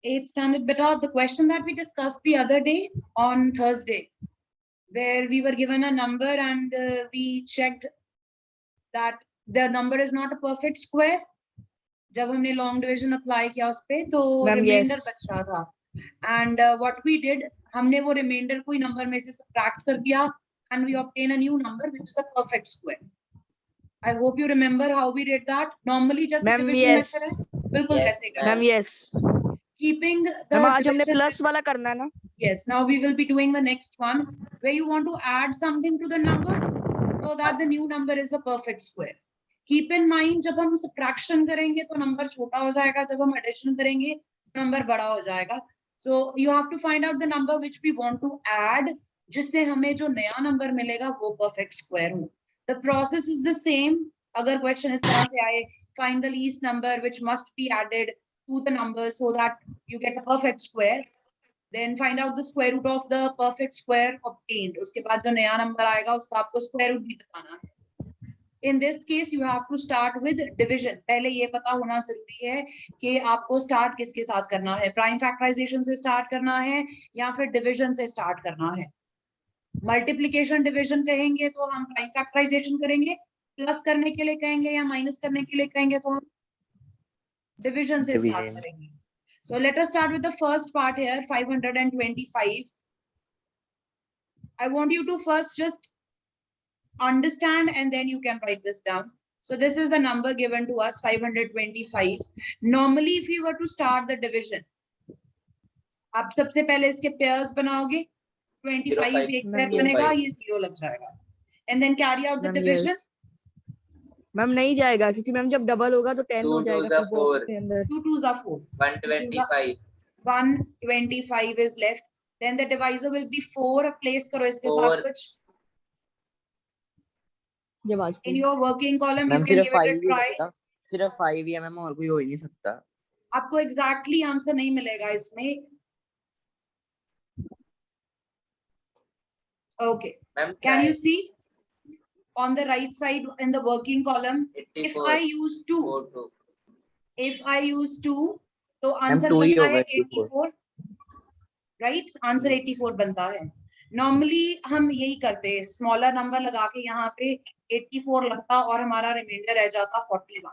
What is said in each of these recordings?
Eighth standard beta, the question that we discussed the other day on Thursday, where we were given a number and we checked that the number is not a perfect square. जब हमने long division apply किया उस पे तो remainder बच रहा था. And what we did, हमने वो remainder कोई number में से subtract कर दिया and we obtain a new number which is a perfect square. I hope you remember how we did that. Normally just division method है. बिल्कुल वैसे करना. Ma'am, yes. Keeping the आज हमने plus वाला करना है ना? Yes, now we will be doing the next one where you want to add something to the number so that the new number is a perfect square. Keep in mind, जब हम subtraction करेंगे तो number छोटा हो जाएगा, जब हम addition करेंगे number बड़ा हो जाएगा. So you have to find out the number which we want to add, जिससे हमें जो नया number मिलेगा वो perfect square हो. The process is the same. अगर question इस तरह से आए, find the least number which must be added to the number so that you get a perfect square. Then find out the square root of the perfect square obtained. उसके बाद जो नया number आएगा उसका आपको square root भी बताना है. In this case, you have to start with division. पहले ये पता होना जरूरी है कि आपको start किसके साथ करना है. Prime factorization से start करना है या फिर division से start करना है. Multiplication division कहेंगे तो हम prime factorization करेंगे. Plus करने के लिए कहेंगे या minus करने के लिए कहेंगे तो हम division से start करेंगे. So let us start with the first part here, 525. I want you to first just understand and then you can write this down. So this is the number given to us, 525. Normally, if you were to start the division, आप सबसे पहले इसके pairs बनाओगे. 25 एक pair बनेगा, ये 0 लग जाएगा. And then carry out the division. Ma'am नहीं जाएगा क्योंकि मैम जब डबल होगा तो 10 हो जाएगा. 2 2s are 4. 125. 125 is left. Then the divisor will be 4. Place करो इसके साथ कुछ. In your working column, you can give it a try. सिर्फ 5 ही है मैम, और कोई हो ही नहीं सकता. आपको exactly आंसर नहीं मिलेगा इसमें. Okay. Can you see on the right side in the working column? 84. If I use 2, if I use 2, तो आंसर बनता है 84. Right? आंसर 84 बनता है. Normally हम यही करते हैं, स्मॉलर नंबर लगा के यहाँ पे 84 लगता और हमारा रिमाइंडर रह जाता 41.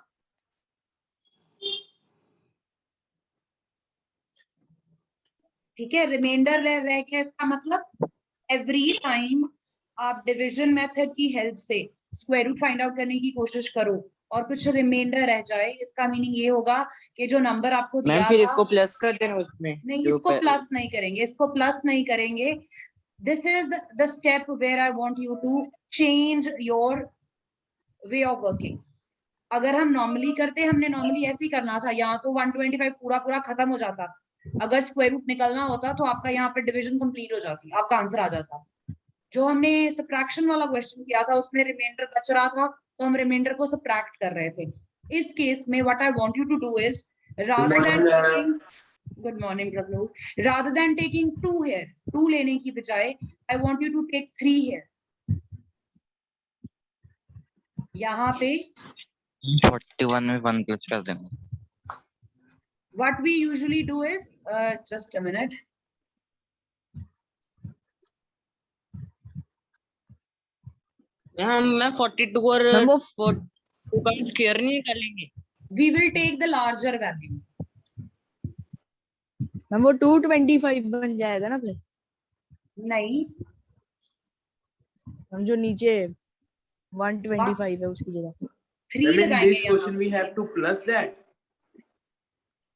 ठीक है, रिमाइंडर रह के इसका मतलब एवरी टाइम आप डिवीजन मेथड की हेल्प से स्क्वायर रूट फाइंड आउट करने की कोशिश करो और कुछ रिमाइंडर रह जाए, इसका मीनिंग ये होगा कि जो नंबर आपको दिया था, फिर इसको प्लस कर देना उसमें. नहीं, इसको प्लस नहीं करेंगे, इसको प्लस नहीं करेंगे. This is the step where I want you to change your way of working. अगर हम नॉर्मली करते, हमने नॉर्मली ऐसे ही करना था, यहाँ तो 125 पूरा खत्म हो जाता. अगर स्क्वायर रूट निकलना होता तो आपका यहाँ पे डिवीजन कंप्लीट हो जाती, आपका आंसर आ जाता. जो हमने सब्ट्रैक्शन वाला क्वेश्चन किया था उसमें रिमाइंडर बच रहा था तो हम रिमाइंडर को सब्ट्रैक्ट कर रहे थे. इस केस में what I want you to do is, rather than taking, good morning Prabhu, rather than taking 2 here, 2 लेने की बजाय I want you to take 3 here. यहाँ पे 41 में 1 प्लस कर देंगे. What we usually do is, just a minute. मैं 42 और 42 का स्क्वायर नहीं निकालेंगे. We will take the larger value. Ma'am वो 225 बन जाएगा ना फिर? नहीं, हम जो नीचे 125 है उसकी जगह 3 लगाएंगे. This question we have to plus that.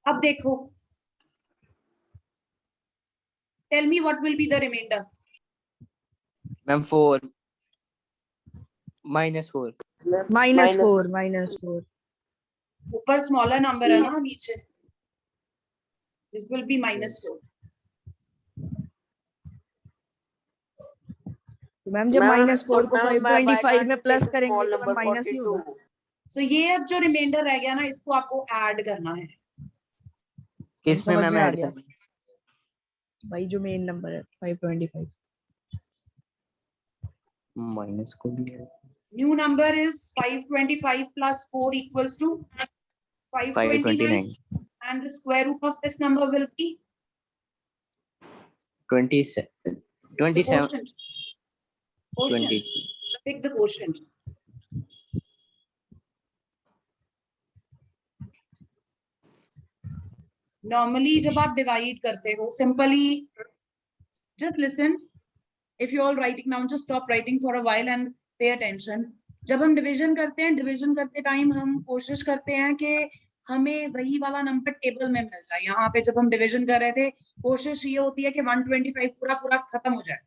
अब देखो, tell me what will be the remainder. Ma'am 4 -4 -4 ऊपर स्मॉलर नंबर है ना, नीचे this will be -4. मैम जब -4 को 525 में प्लस करेंगे तो माइनस ही होगा. So ये अब जो रिमाइंडर रह गया ना, इसको आपको ऐड करना है. किसमें मैम ऐड करना है? भाई जो मेन नंबर है 525 माइनस को भी है. New number is 525 plus 4 equals to 529. and the square root of this number will be 27. the quotient. 20. Pick the quotient. Normally जब आप divide करते हो, simply just listen. If you all writing down, just stop writing for a while and pay attention. जब हम division करते हैं, division करते time हम कोशिश करते हैं कि हमें वही वाला नंबर टेबल में मिल जाए। यहाँ पे जब हम डिवीजन कर रहे थे, कोशिश ये होती है कि 125 पूरा खत्म हो जाए।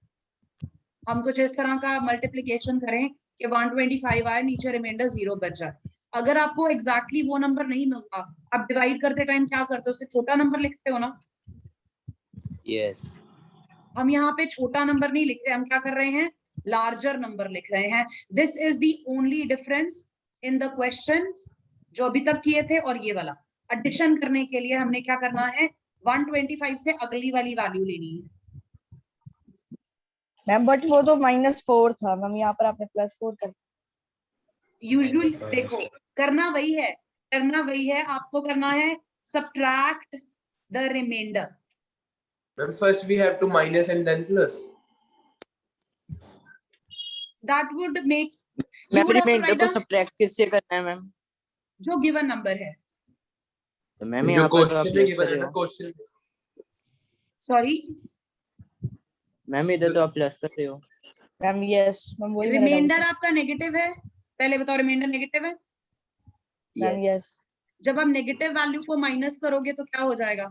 हम कुछ इस तरह का मल्टीप्लिकेशन करें कि 125 आए, नीचे रिमाइंडर 0 बच जाए। अगर आपको एग्जैक्टली वो नंबर नहीं मिलता, आप डिवाइड करते टाइम क्या करते हो? उससे छोटा नंबर लिखते हो ना? Yes. हम यहाँ पे छोटा नंबर नहीं लिख रहे, हम क्या कर रहे हैं? लार्जर नंबर लिख रहे हैं। This is the only difference in the question जो अभी तक किए थे और ये वाला। एडिशन करने के लिए हमने क्या करना है? 125 से अगली वाली वैल्यू लेनी है। मैम बट वो तो -4 था मैम, यहाँ पर आपने +4 कर। यूजुअली देखो करना वही है, आपको करना है subtract the remainder. Then first we have to minus and then plus. That would make you ma'am would have to remainder write को down सब्ट्रैक्ट किससे करना है मैम? जो गिवन नंबर है। तो मैम जो यहाँ पर तो आप क्वेश्चन में प्लस given कर है रहे ना, हो। क्वेश्चन सॉरी मैम इधर तो आप प्लस कर रहे हो। मैम यस मैम वही मेरा रिमाइंडर doubt आपका नेगेटिव है। पहले बताओ रिमाइंडर नेगेटिव है? है। मैम यस जब आप नेगेटिव वैल्यू को माइनस करोगे तो क्या हो जाएगा?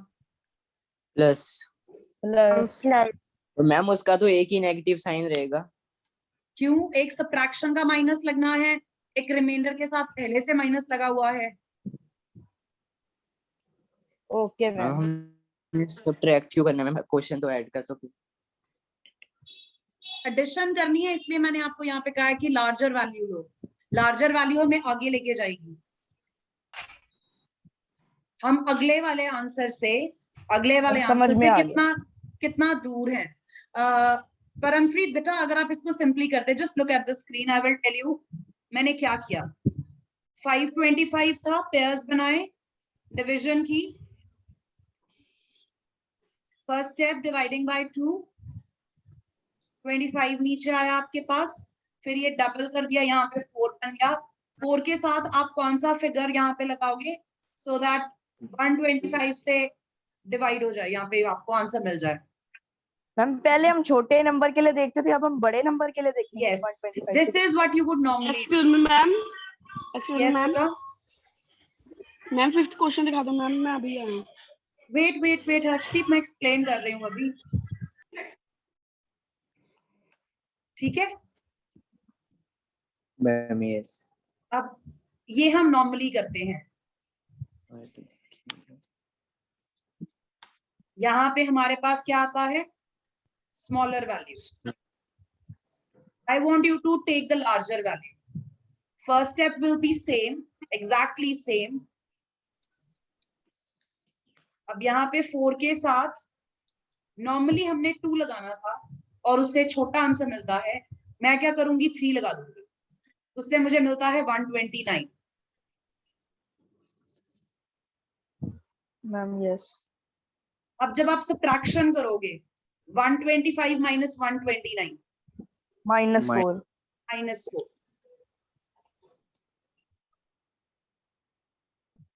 प्लस। प्लस। तो मैम उसका तो एक ही नेगेटिव साइन रहेगा। क्यों? एक सब्ट्रैक्शन का माइनस लगना है, एक रिमाइंडर के साथ पहले से माइनस लगा हुआ है। Okay ma'am. हम सब्ट्रैक्ट क्यों करना है मैम? क्वेश्चन तो ऐड कर दो। एडिशन करनी है, इसलिए मैंने आपको यहाँ पे कहा है कि लार्जर वैल्यू लो। लार्जर वैल्यू हमें आगे लेके जाएगी। हम अगले वाले आंसर से समझ में आ गया। कितना दूर है। परमप्रीत बेटा अगर आप इसको सिंपली करते, just look at the screen, I will tell you मैंने क्या किया। 525 था, पेयर्स बनाए, डिवीजन की, फर्स्ट स्टेप डिवाइडिंग बाय 2, 25 नीचे आया आपके पास, फिर ये डबल कर दिया, यहाँ पे 4 बन गया। 4 के साथ आप कौन सा फिगर यहाँ पे लगाओगे सो दैट 125 से डिवाइड हो जाए, यहाँ पे आपको आंसर मिल जाए। मैम पहले हम छोटे नंबर के लिए देखते थे, अब हम बड़े नंबर के लिए देखेंगे। Yes, 125 this से। is what you would normally do. Excuse me, ma'am. Excuse me, Yes, ma'am. बेटा। मैम 5th क्वेश्चन दिखा दो मैम, मैं अभी आया हूँ। वेट हर्षदीप, मैं एक्सप्लेन कर रही हूँ अभी, ठीक है? Ma'am yes. अब ये हम नॉर्मली करते हैं। यहाँ पे हमारे पास क्या आता है? Smaller value. I want you to take the larger value. First step will be same, exactly same. अब यहाँ पे 4 के साथ नॉर्मली हमने 2 लगाना था और उससे छोटा आंसर मिलता है, मैं क्या करूंगी? 3 लगा दूंगी, उससे मुझे मिलता है 129। Ma'am yes. अब जब आप सब्ट्रैक्शन करोगे 125 माइनस 129 -4। -4।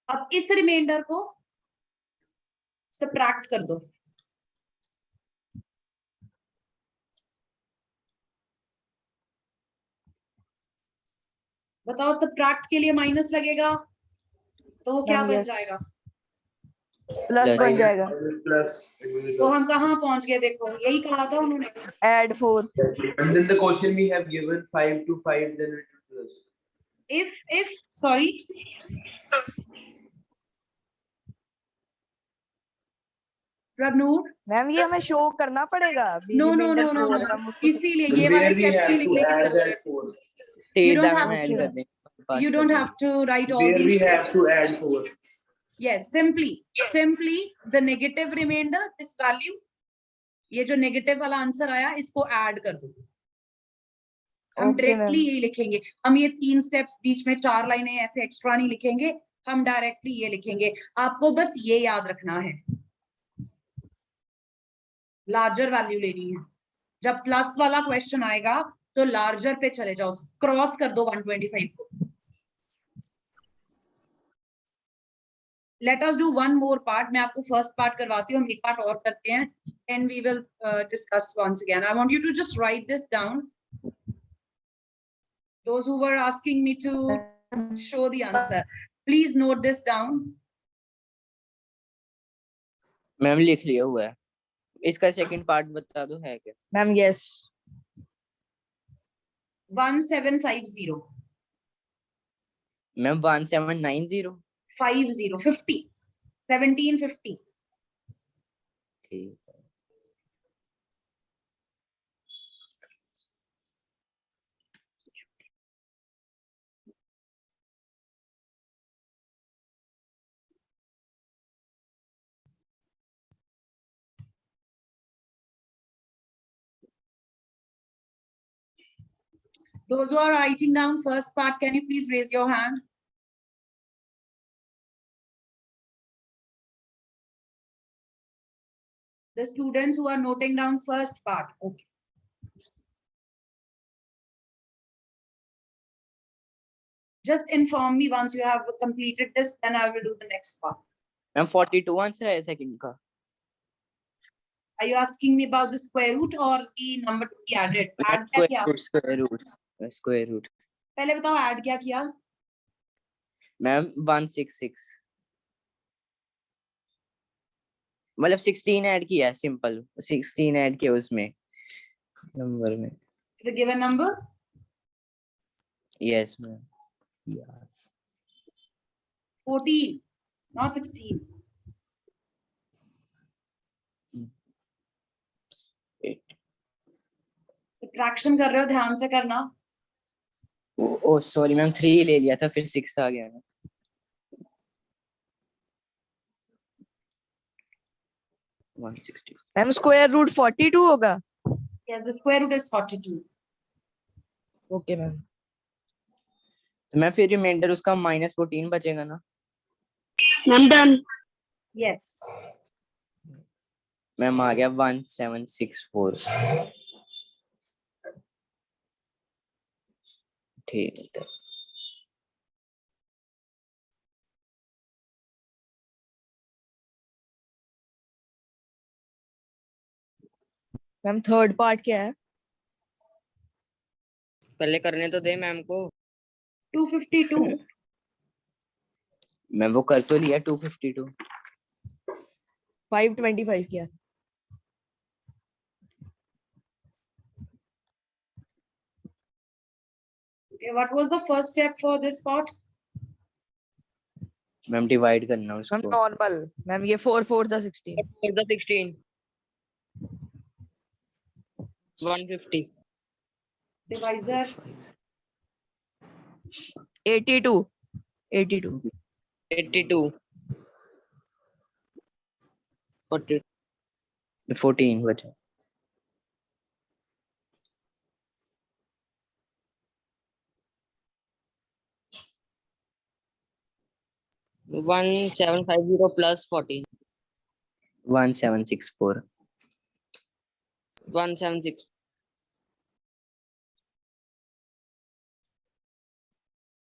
अब इस रिमाइंडर को सब्ट्रैक्ट कर दो। बताओ सब्ट्रैक्ट के लिए माइनस लगेगा तो वो क्या बन जाएगा? प्लस बन जाएगा। plus. तो हम कहाँ पहुंच गए? देखो यही कहा था उन्होंने। Add 4। And then the question we have given 5 to 5, then it will plus. If sorry, Prabnur, ma'am ये हमें शो करना पड़ेगा। no, remainder 4, हम उसको इसीलिए Then ये वाले where we steps have नहीं to लिखने की add जरूरत that 4. You don't have add to- कर दें। You don't have to write all Where we these have steps. to add 4. Yes, simply the negative remainder, this value, ये जो negative वाला answer आया इसको ऐड कर दो। हम Okay, डायरेक्टली ma'am. यही लिखेंगे। हम ये 3 स्टेप्स बीच में 4 लाइनें ऐसे एक्स्ट्रा नहीं लिखेंगे, हम डायरेक्टली ये लिखेंगे। आपको बस ये याद रखना है, लार्जर वैल्यू लेनी है। जब प्लस वाला क्वेश्चन आएगा तो लार्जर पे चले जाओ, क्रॉस कर दो 125 को। Let us do one more part. मैं आपको फर्स्ट पार्ट करवाती हूँ, हम एक पार्ट और करते हैं, then we will discuss once again. I want you to just write this down. Those who were asking me to show the answer, please note this down. Ma'am लिख लिया हुआ है। इसका सेकंड पार्ट बता दो है क्या? Ma'am yes 1750 ma'am 1790 50 1750। ठीक है। Those who are writing down first part, can you please raise your hand? The students who are noting down first part, okay. Just inform me once you have completed this, then I will do the next part. Ma'am 42 answer है second का। Are you asking me about the square root or the number to be added? Add क्या किया? Square root पहले बताओ add क्या किया? Ma'am 166 मतलब 16 add किया, सिंपल 16 ऐड किया उसमें नंबर में। The given number? Yes ma'am yes 14, not 16. Subtraction कर रहे हो, ध्यान से करना। ओ सॉरी मैम 3 ले लिया था, फिर 6 आ गया। 160 मैम स्क्वायर रूट 42 होगा। Yes, the square root is 42. Okay ma'am. तो मैं फिर रिमाइंडर उसका -14 बचेगा ना? Ma'am done. Yes. मैम आ गया 1764। ठीक है। मैम थर्ड पार्ट क्या है? पहले करने तो दे मैम को। 252. मैं वो कर तो लिया 252। 525 क्या? Okay, what was the first step for this part? Ma'am divide करना मैम उसको। नॉर्मल। मैम ये 4 4 जा 16। 16 150 Divisor. 82 82 82 40 14 बचा। 1750 plus 14 1764 176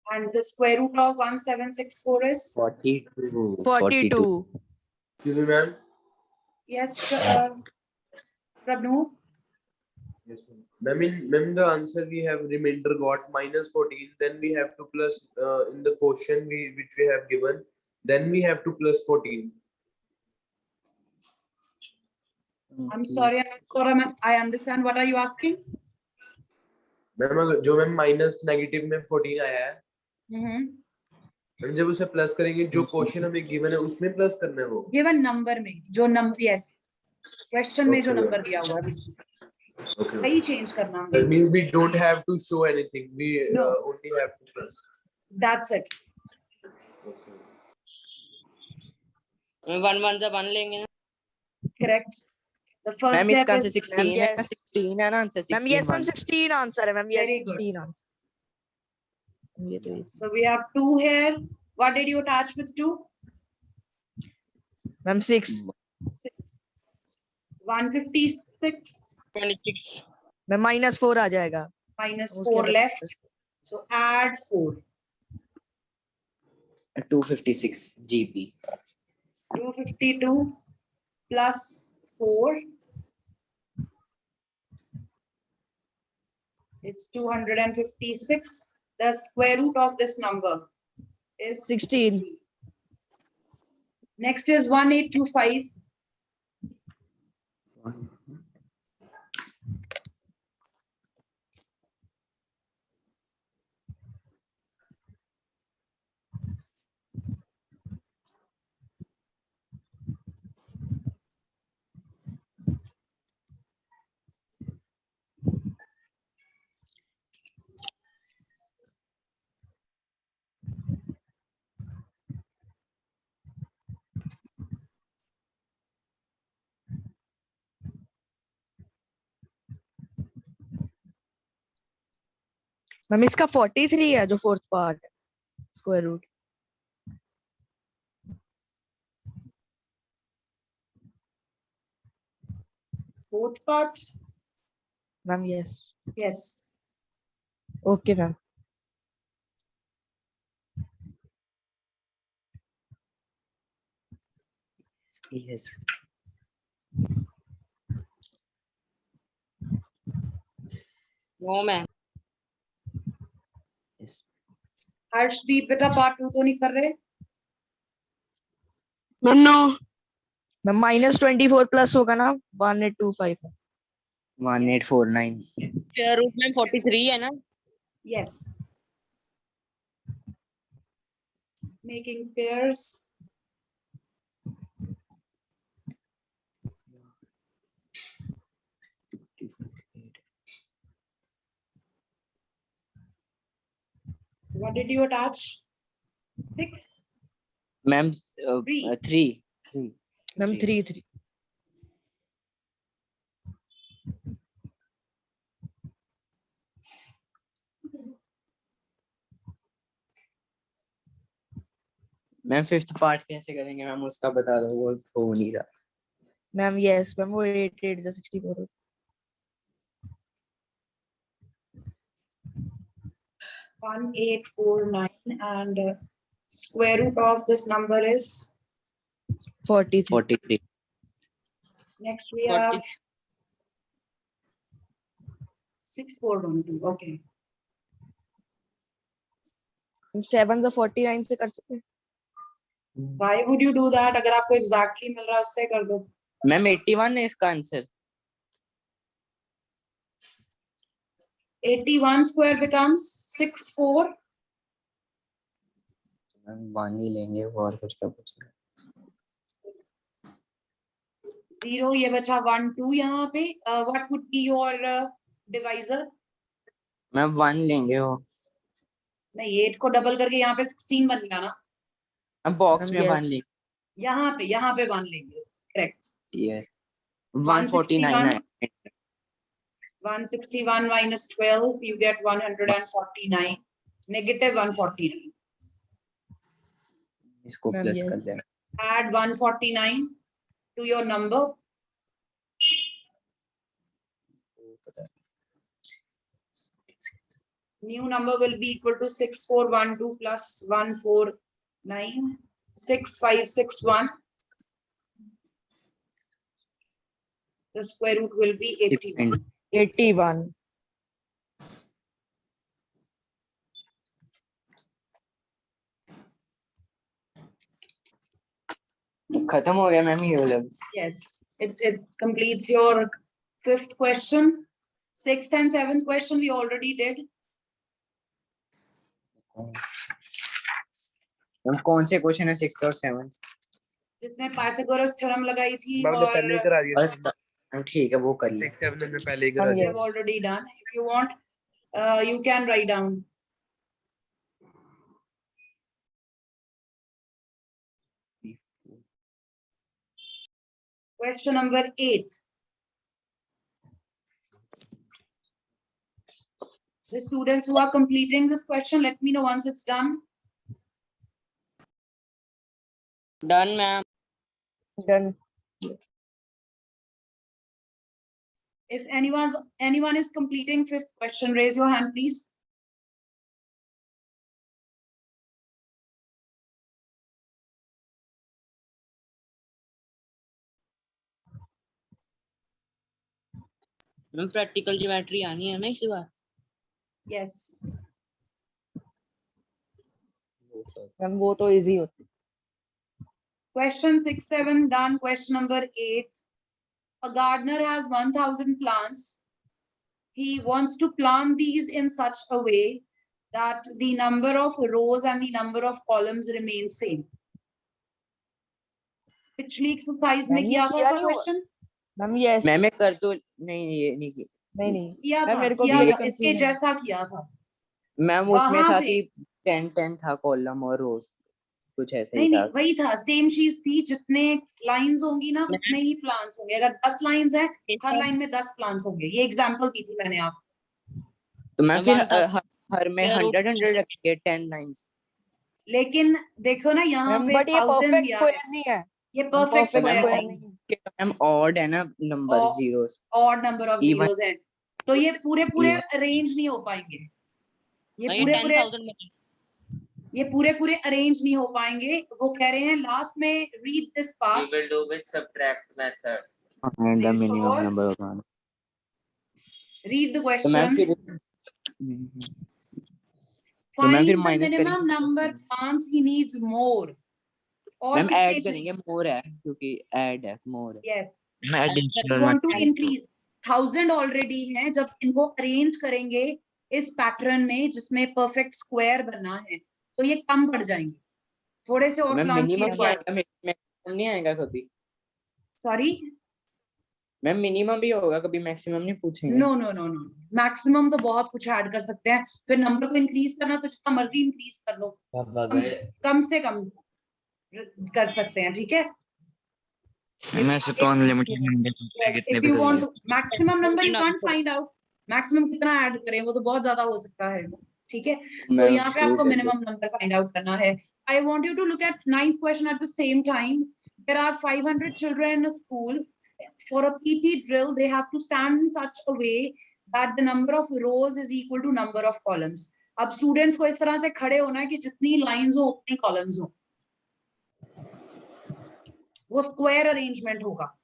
And the square root of 1764 is? 42 42 Excuse me, ma'am. Yes, Prabhu. Yes, ma'am. Ma'am, the answer we have remainder got -14. Then we have to plus in the question which we have given. Then we have to plus 14. I'm sorry, I understand. What are you asking? Ma'am जो ma'am minus negative में 14 आया है, Mm-hmm. Ma'am जब उसे plus करेंगे जो question हमें given है उसमें प्लस करना है वो। Given number में जो नंबर, yes, question में जो Okay. नंबर दिया हुआ है Okay. वही चेंज करना That है। means we don't have to show anything. We No. only have to plus. That's it. Okay. 1 1 से 1 लेंगे ना। Correct. The first ma'am step इसका is 16 है ना? 16 है ना answer? Ma'am yes ma'am 16 answer है ma'am. Yes Very good. 16 answer. ये तो so we have 2 here, What did you attach with 2? Ma'am 6. 156 26. Ma'am -4 आ जाएगा. minus उसके 4 बाद left. So add 4. 256 GB. 252 plus 4. It's 256. The square root of this number is 16. Next is 1825. Ma'am इसका 43 है जो fourth part square root. Fourth part. Ma'am yes. Yes. Okay ma'am. Yes. No, ma'am. Yes. Harshdeep बेटा part 2 तो नहीं कर रहे? Ma'am no. Ma'am -24 plus होगा ना 1825. 1849. Square root में 43 है ना? Yes. Making pairs. What did you attach? 6. Ma'am, Three. 3. Ma'am 3. Ma'am fifth part कैसे करेंगे मैम उसका बता दो, वो हो नहीं रहा. मैम यस मैम वो 88 जो 64. 1849 and square root of this number is 43. 43. next we 40. have 6412. Okay. 7 जो 49 से कर सकते हैं. Why would you do that? अगर आपको exactly मिल रहा है उससे कर दो. मैम 81 है इसका आंसर. 81 square becomes 64. मैम 1 ही लेंगे और कुछ का बचेगा. 0 ये बचा 1 2 यहाँ पे. What would be your divisor? Ma'am 1 लेंगे वो. नहीं 8 को डबल करके यहाँ पे 16 बनेगा ना. अब बॉक्स में Yes. 1 लेंगे. यहाँ पे 1 लेंगे. Correct. यस. 149 है. 161 minus 12, you get 149. Negative 149. इसको Ma'am, प्लस yes. कर देना. Add 149 to your number. New number will be equal to 6412 plus 149. 6561. The square root will be 81. 81. खत्म हो गया मैम ये वाला. Yes, it completes your 5th question. 6th and 7th question we already did. Ma'am कौन से question है 6th और 7th? जिसमें पाइथागोरस थ्योरम लगाई थी मैम ने और पहले ही करा दिया था. मैम ठीक है वो कर लिया. 6 7 में पहले ही करा हम we दिया. have already done. If you want, you can write down. Question number 8. The students who are completing this question, let me know once it's done. Done, ma'am. Done. If anyone is completing fifth question, raise your hand, please. Ma'am practical geometry आनी है ना इस बार? Yes. Ma'am वो तो easy होती. Question 6, 7 done. Question number 8. A gardener has 1,000 plants. He wants to plant these in such a way that the number of rows and the number of columns remain same. पिछली exercise में ma'am, ये किया था किया ऐसा नहीं हुआ? question? Ma'am yes. Ma'am मैं कर तो नहीं, ये नहीं की. नहीं किया मैम था, मेरे को किया भी ये था, इसके confusion है. जैसा किया था. मैम उसमें वहाँ था पे- कि 10 था कॉलम और रोज, कुछ ऐसा नहीं ही था. नहीं, वही था, सेम चीज थी. जितने लाइंस होंगी ना उतने ही प्लांट्स होंगे. अगर 10 लाइंस है, हर लाइन में 10 प्लांट्स होंगे. ये एग्जांपल दी थी मैंने आप. तो मैम फिर 1000 हर में 100 रखेंगे 10 लाइंस. लेकिन देखो ना यहाँ मैम पे बट ये 1000 परफेक्ट दिया स्क्वायर है. नहीं है. ये परफेक्ट perfect स्क्वायर square नहीं, नहीं. मैम ऑड है ना नंबर, और- zeros. Odd number of Even- zeros है. तो ये पूरे Even- अरेंज नहीं हो पाएंगे. ये नहीं, पूरे 10,000 में अरेंज नहीं हो पाएंगे. वो कह रहे हैं लास्ट में read this We part. will do with subtract method. and the Please minimum forward. number of rounds. Read the तो मैम क्वेश्चन. फिर तो मैम Find फिर the माइनस minimum करेंगे. number plants he needs more. और ma'am कितने add चाहिए? करेंगे, मोर है क्योंकि ऐड है, मोर है. Yes. मैं You additional want to increase. 1000 already है. जब इनको अरेंज करेंगे इस पैटर्न में जिसमें परफेक्ट स्क्वायर बनना है, तो ये कम पड़ जाएंगे. थोड़े से और मैम प्लांट्स मिनिमम की क्या आएगा, मैक्सिमम नहीं आएगा कभी. सॉरी, मैम मिनिमम भी होगा, कभी मैक्सिमम नहीं पूछेंगे. No no no no. Maximum तो बहुत कुछ ऐड कर सकते हैं. फिर नंबर को इंक्रीज करना तो जितना मर्जी इंक्रीज कर लो, कम से कम कर सकते हैं. ठीक है. मैं से तो अनलिमिटेड नंबर Yes, कितने if भी you कर want सकते to maximum number, you Fourteen can't find out. Maximum कितना ऐड करें, वो तो बहुत ज्यादा हो सकता है. ठीक है. तो मैम यहाँ पे शुरू आपको कर दो. मिनिमम नंबर फाइंड आउट करना है. I want you to look at 9th question at the same time. There are 500 children in a school. For a PT drill, they have to stand in such a way that the number of rows is equal to number of columns. अब students को इस तरह से खड़े होना है कि जितनी लाइंस हो उतनी कॉलम्स हो. वो स्क्वायर अरेंजमेंट होगा.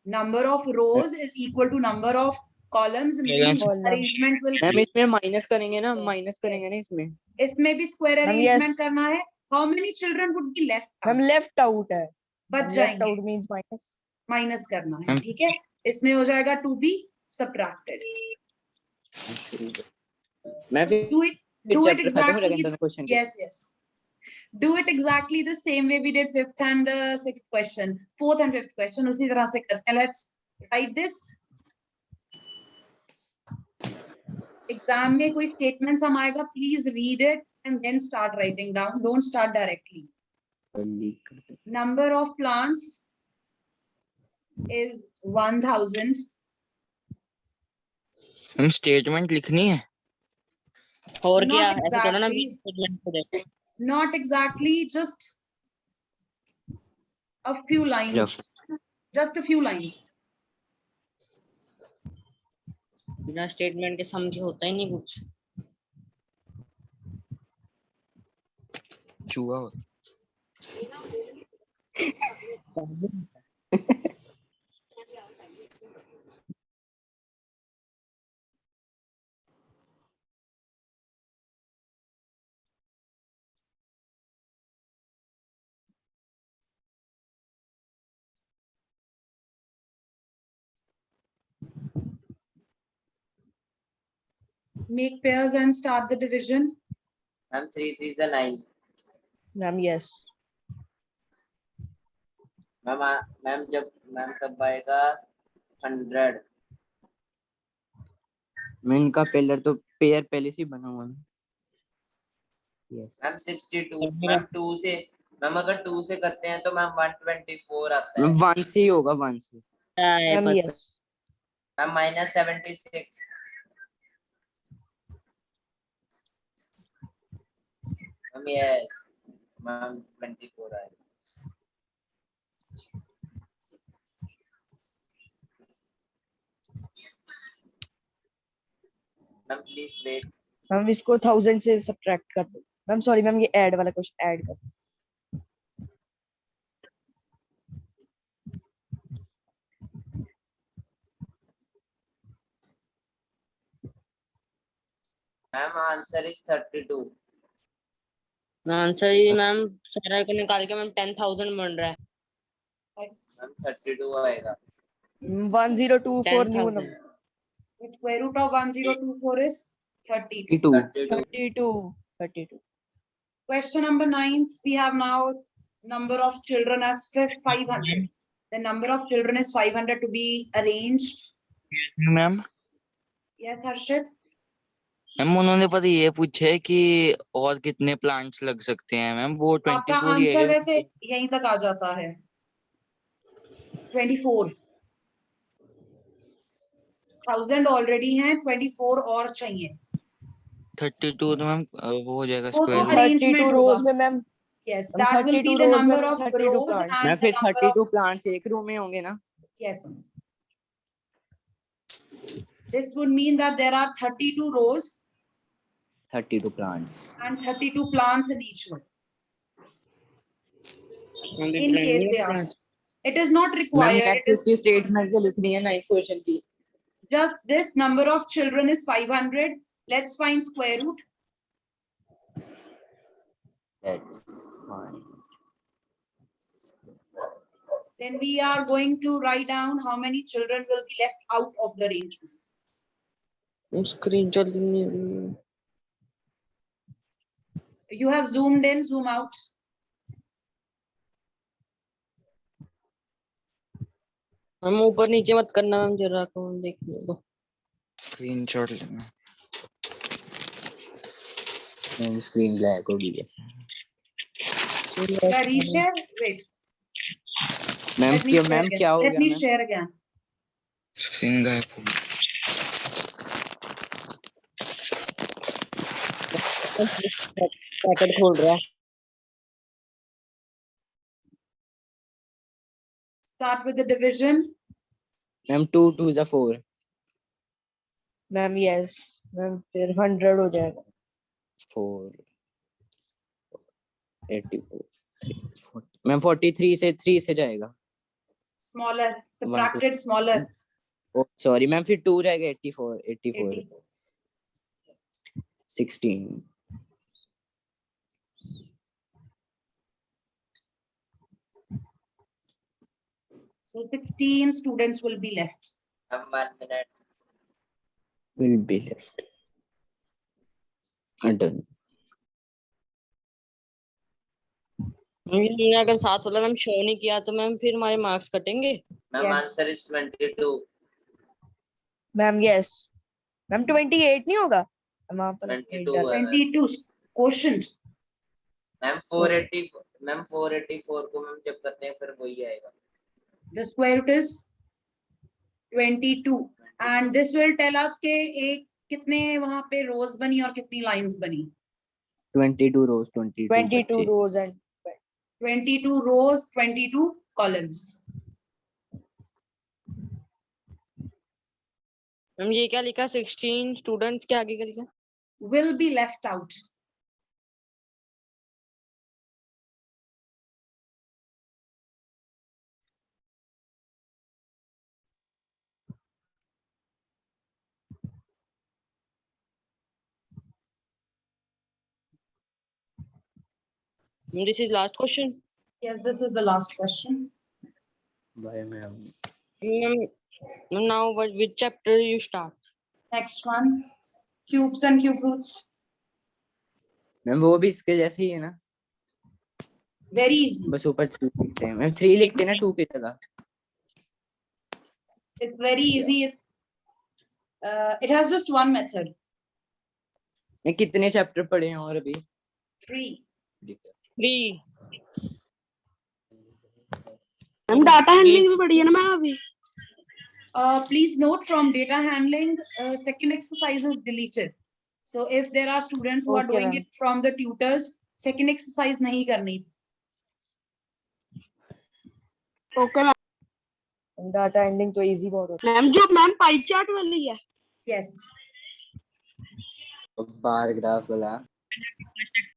Number of rows is equal to number of columns. Means Column. arrangement will ma'am be. इसमें माइनस करेंगे ना, माइनस करेंगे ना इसमें. इसमें भी स्क्वायर Ma'am, अरेंजमेंट yes. करना है. How many children would be left out? Ma'am left out है. बच लेफ्ट जाएंगे. Out means minus. माइनस करना है. Ma'am. ठीक है. इसमें हो जाएगा to be subtracted. मैं फिर Do it चैप्टर खत्म हो जाएगा exactly. Inter question. Yes, yes. Do it exactly the same way we did 5th and 6th question, 4th and 5th question. उसी तरह से करते हैं. Let's write this. एग्जाम में कोई स्टेटमेंट हम आएगा, please read it and then start writing down. Don't start directly. Number of plants is 1000. हम स्टेटमेंट लिखनी है. और Not क्या ऐसे करो ना exactly. 20 statement हो जाए. Not exactly, just a few lines. Just a few lines. बिना स्टेटमेंट के समझे होता ही नहीं कुछ. चूहा हो. Make pairs and start the division. Ma'am, 3 3 is a 9. Ma'am yes. Ma'am जब मैम तब आएगा 100. मैं इनका पेलर तो पेयर पहले से ही बना हुआ है. Yes ma'am 62. मैम 2 से, मैम अगर 2 से करते हैं तो मैम 124 आता है. 1 से ही होगा, 1 से. Ma'am yes. Ma'am -76. Ma'am yes. Ma'am 24 आएगा. Ma'am please wait. मैम इसको 1000 से सब्ट्रैक्ट कर दो। मैम सॉरी मैम, ये ऐड वाला क्वेश्चन ऐड कर दो। Ma'am answer is 32। आंसर ये मैम सारा को निकाल के मैम 10,000 बन रहा है। मैम 32 आएगा। 1024 new 10,000 number. The square root of 1024 is 32. 32. Question number 9. We have now number of children as 500. The number of children is 500 to be arranged. Ma'am Yes, Harshit. Ma'am उन्होंने पता ये पूछे कि और कितने प्लांट्स लग सकते हैं मैम, वो आपका 24 ही आंसर है। वैसे यहीं तक आ जाता है 24,000 ऑलरेडी हैं, 24 और चाहिए 32 तो मैम वो हो जाएगा वो तो स्क्वायर। arrangement 32 होगा। रोज में मैम। Yes, हम that will 32 be the rows में number of 32 rows plants। and मैं the फिर number 32 of प्लांट्स एक रो में होंगे ना। yes. This would mean that there are 32 rows 32 plants. and 32 plants in each row. In case they ask, it is not ma'am required. It excess is की statement जो लिखनी है 9th question की। just this number of children is 500. Let's find square root. That's fine. Then we are going to write down how many children will be left out of the arrangement. Screen चल रही है। You have zoomed in, zoom out. हम ऊपर नीचे मत करना ma'am, जरा को देखने दो। स्क्रीनशॉट लेना। मैम स्क्रीन ब्लैक हो गई है। Yeah, reshare. Wait. Ma'am Let me क्या share मैम again. क्या हो Let गया me ma'am? share again. Screen गायब हो गई। पैकेट खोल रहा है। Start with the division. Ma'am 2 2 is 4। Ma'am yes ma'am फिर 100 हो जाएगा। 4 84 40 मैम 43 से 3 से जाएगा। Smaller. Subtracted smaller. ओ सॉरी मैम फिर 2 जाएगा 84 84 16 So 16 students will be left. Ma'am 1 minute. will be left done। मैंने अगर 7 वाला मैम शो नहीं किया तो मैम फिर हमारे मार्क्स कटेंगे। Ma'am Yes. Answer is 22। Ma'am yes ma'am 28 नहीं होगा वहां पर 22 है मैम। 22 quotient. मैम 484 मैम 484 को मैम जब करते हैं फिर वही आएगा। The square root is 22 and this will tell us के एक कितने वहां पे rows बनी और कितनी lines बनी। 22 rows 22 22 बच्चे। rows and 22 rows, 22 columns. Ma'am ये क्या लिखा 16 स्टूडेंट्स के आगे क्या लिखा? Will be left out. This is last question. Yes, this is the last question. Bye ma'am। Ma'am, now which chapter you start? Next one, cubes and cube roots. Ma'am वो भी इसके जैसे ही है ना? Very easy. बस ऊपर 3 लिखते हैं मैम, 3 लिखते हैं ना 2 की जगह। It's very easy. It has just one method. मैं कितने चैप्टर पढ़े हैं और अभी? 3. 3. हम डाटा हैंडलिंग भी पढ़ी है ना मैम अभी। Please note from data handling, second exercise is deleted. So if there are students who are Okay, doing ma'am. it from the tutors, second exercise नहीं करनी. Okay ma'am. डाटा एंडिंग तो easy बहुत होता ma'am जो ma'am pie chart वाली है। Yes. Bar graph वाला